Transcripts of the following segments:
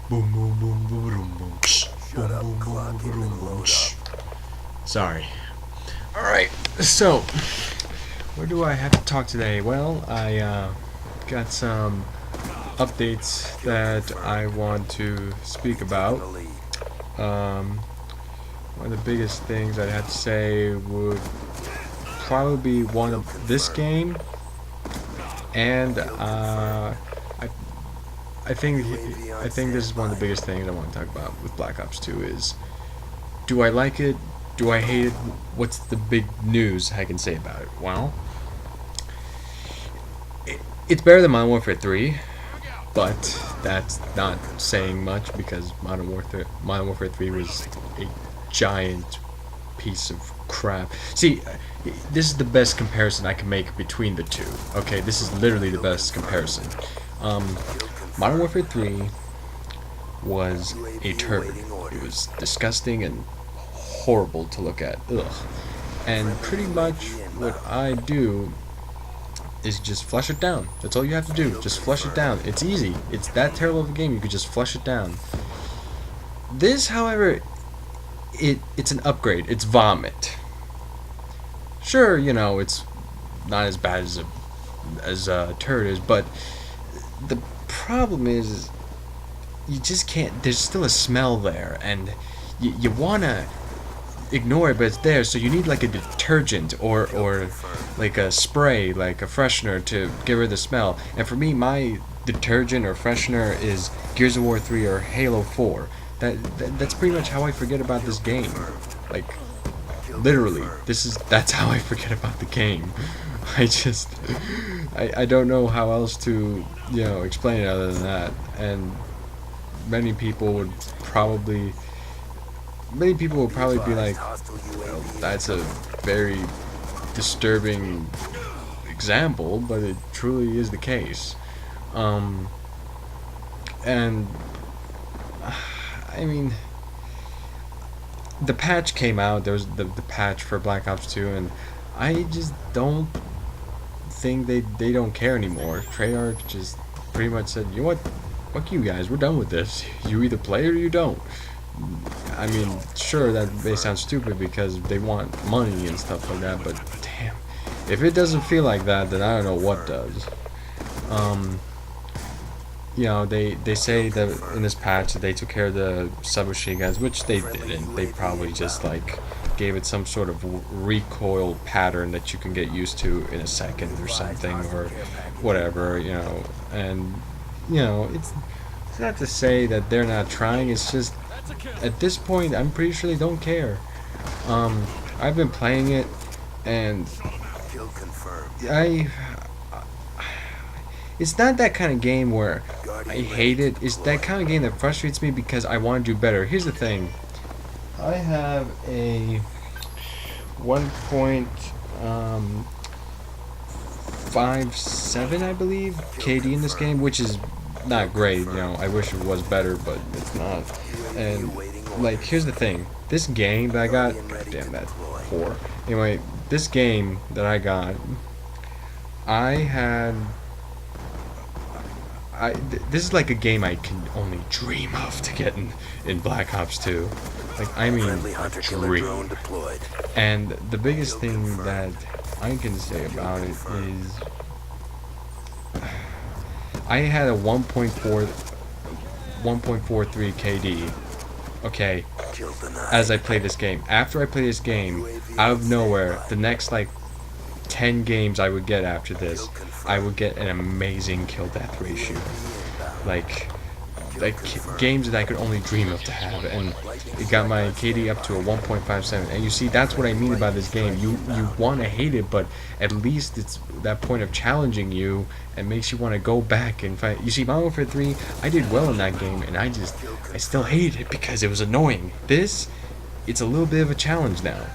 Boom, boom, boom, boom, boom, boom. Boom, boom, boom, boom, boom. Sorry. Alright, so, where do I have to talk today? Well, I got some updates that I want to speak about. Um, One of the biggest things I'd have to say would probably be one of this game, and I think this is one of the biggest things I want to talk about with Black Ops 2 is, do I like it? Do I hate it? What's the big news I can say about it? Well, it's better than Modern Warfare 3, but that's not saying much because Modern Warfare 3 was a giant piece of crap. See, this is the best comparison I can make between the two. Okay, this is literally the best comparison. Modern Warfare 3 was a turd. It was disgusting and horrible to look at. Ugh. And pretty much what I do is just flush it down. That's all you have to do. Just flush it down. It's easy. It's that terrible of a game. You could just flush it down. This, however, it's an upgrade. It's vomit. Sure, you know, it's not as bad as a turd is, but the problem is you just can't. There's still a smell there, and you wanna ignore it, but it's there. So you need like a detergent or like a spray, like a freshener to get rid of the smell. And for me, my detergent or freshener is Gears of War 3 or Halo 4. That's pretty much how I forget about this game. Like, literally, that's how I forget about the game. I don't know how else to, explain it other than that. And many people would probably be like, well, that's a very disturbing example, but it truly is the case. And I mean, the patch came out. There was the patch for Black Ops 2, and I just don't think they don't care anymore. Treyarch just pretty much said, you know what, fuck you guys, we're done with this. You either play or you don't. I mean, sure, that may sound stupid because they want money and stuff like that, but damn, if it doesn't feel like that, then I don't know what does. They say that in this patch that they took care of the submachine guns, which they didn't. They probably just like gave it some sort of recoil pattern that you can get used to in a second or something, or whatever, and it's not to say that they're not trying. It's just at this point I'm pretty sure they don't care. I've been playing it, and it's not that kind of game where I hate it. It's that kind of game that frustrates me because I want to do better. Here's the thing. I have a 1.57, I believe, KD in this game, which is not great. I wish it was better, but it's not. And like, here's the thing. This game that I got, damn that whore. Anyway, this game that I got, this is like a game I can only dream of to get in Black Ops 2. Like, I mean, a dream. And the biggest thing that I can say about it is I had a 1.43 KD. Okay, as I play this game. After I play this game, out of nowhere, the next like 10 games I would get after this, I would get an amazing kill death ratio. Like games that I could only dream of to have, and it got my KD up to a 1.57. And you see, that's what I mean about this game. You want to hate it, but at least it's that point of challenging you and makes you want to go back and fight. You see, Modern Warfare 3, I did well in that game, and I still hated it because it was annoying. This, it's a little bit of a challenge now.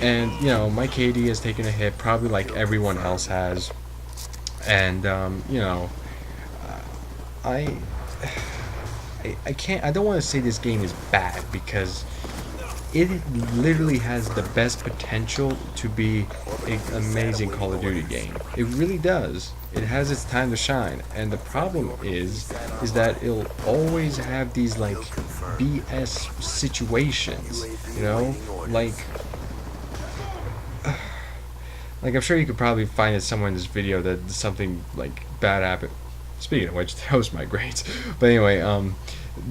And, my KD has taken a hit, probably like everyone else has. And, I don't want to say this game is bad because it literally has the best potential to be an amazing Call of Duty game. It really does. It has its time to shine, and the problem is that it'll always have these like BS situations, you know, like I'm sure you could probably find it somewhere in this video that something like bad happened. Speaking of which, that was my grades. But anyway,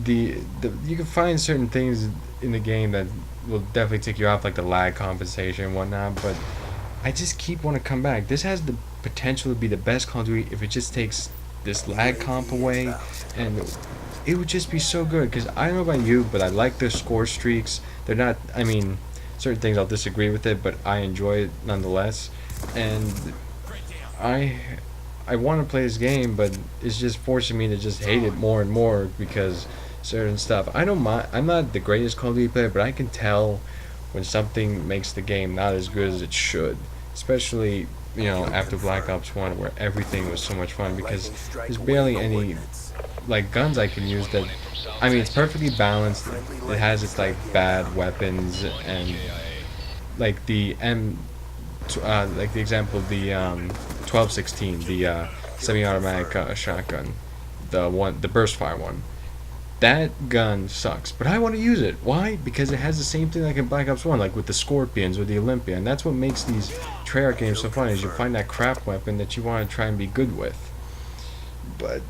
the you can find certain things in the game that will definitely take you off, like the lag compensation and whatnot. But I just keep want to come back. This has the potential to be the best Call of Duty if it just takes this lag comp away, and it would just be so good. Because I don't know about you, but I like the score streaks. They're not. I mean, certain things I'll disagree with it, but I enjoy it nonetheless. And I I want to play this game, but it's just forcing me to just hate it more and more because certain stuff. I don't mind. I'm not the greatest Call of Duty player, but I can tell when something makes the game not as good as it should. Especially, you know, after Black Ops 1, where everything was so much fun because there's barely any like guns I can use that. I mean, it's perfectly balanced. It has its like bad weapons and like the like the example, the 1216, the semi-automatic shotgun, the burst fire one. That gun sucks, but I want to use it. Why? Because it has the same thing like in Black Ops 1, like with the Scorpions or the Olympia, and that's what makes these Treyarch games so fun. Is you find that crap weapon that you want to try and be good with. But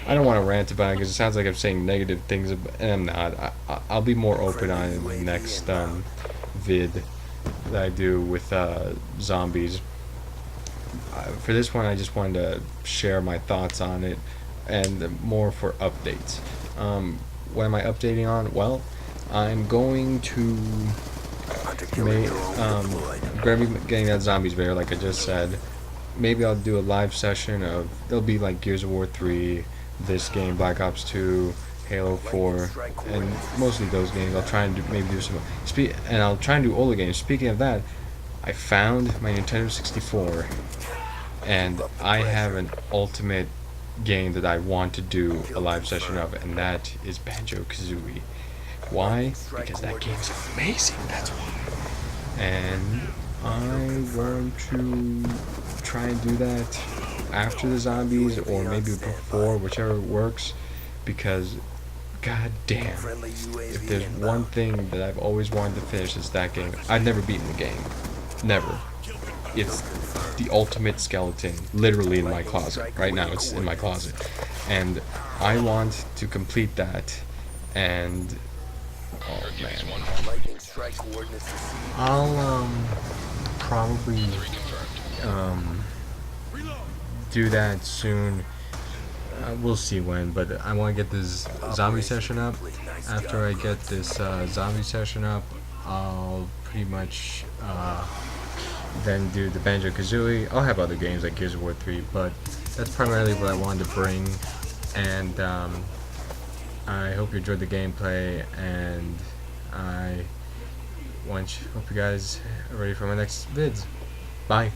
I don't want to rant about it because it sounds like I'm saying negative things, and I'm not. I'll be more open on it in the next vid that I do with zombies. For this one, I just wanted to share my thoughts on it and more for updates. What am I updating on? Well, I'm going to gonna be getting that zombies video, like I just said. Maybe I'll do a live session of, it'll be like Gears of War 3, this game, Black Ops 2, Halo 4, and mostly those games. I'll try and maybe do some, and I'll try and do older games. Speaking of that, I found my Nintendo 64, and I have an ultimate game that I want to do a live session of, and that is Banjo-Kazooie. Why? Because that game is amazing, that's why. And I want to try and do that after the zombies, or maybe before, whichever works, because god damn, if there's one thing that I've always wanted to finish, is that game. I've never beaten the game. Never. It's the ultimate skeleton, literally in my closet. Right now it's in my closet. And I want to complete that, and oh man. I'll probably do that soon. We'll see when, but I want to get this zombie session up. After I get this zombie session up, I'll pretty much then do the Banjo-Kazooie. I'll have other games like Gears of War 3, but that's primarily what I wanted to bring. And I hope you enjoyed the gameplay, and I hope you guys are ready for my next vids. Bye.